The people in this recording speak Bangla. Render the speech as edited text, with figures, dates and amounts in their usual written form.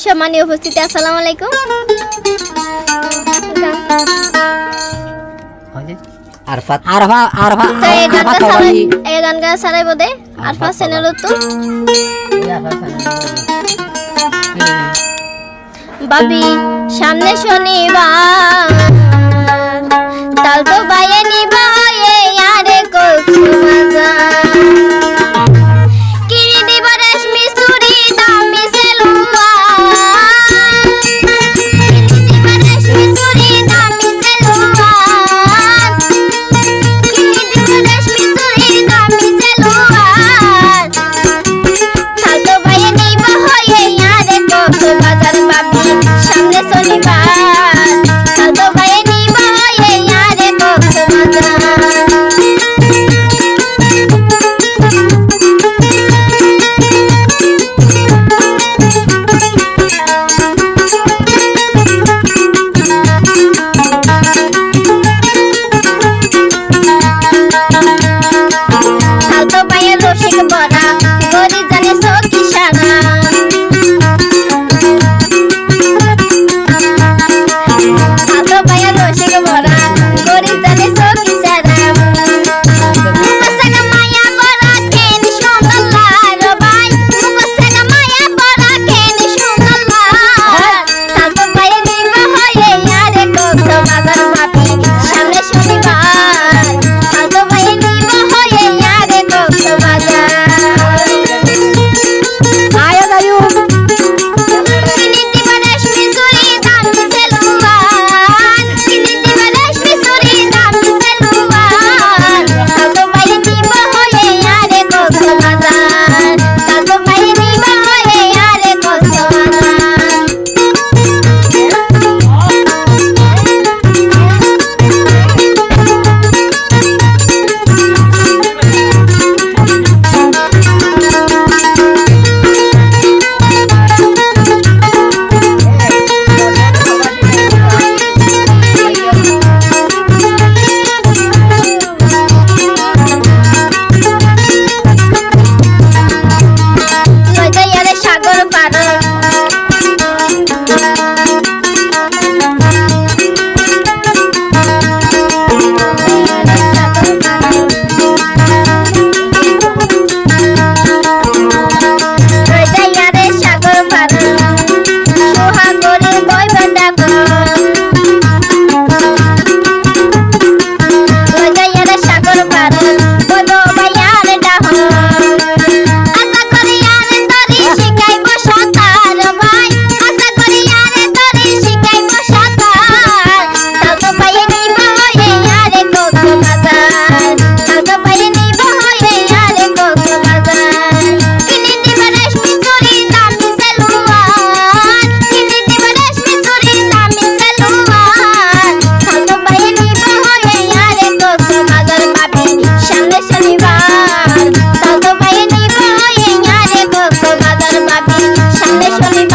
সম্মানীয় উপস্থিতি, আসসালামু আলাইকুম। আরফাত আরফা আরফা তো এই গানটা সারাই বোধে আরফা চ্যানেল তো বাবি সামনে শনিবার তাল তো বাইয়ে নিবা হয়ে আরে কচু মাজা কিনি দিব রেশমি চুড়ি দামি সেলুয়া কিনি দিব রেশমি চুড়ি দামি সেলুয়া কিনি দিব রেশমি চুড়ি দামি সেলুয়া তাল তো বাইয়ে নিবা হয়ে আরে কচু বাজার বাবি সামনে শনিবার তাল তো বাইয়ে নিবা হয়ে আরে কচু বাজার সামনে শনিবার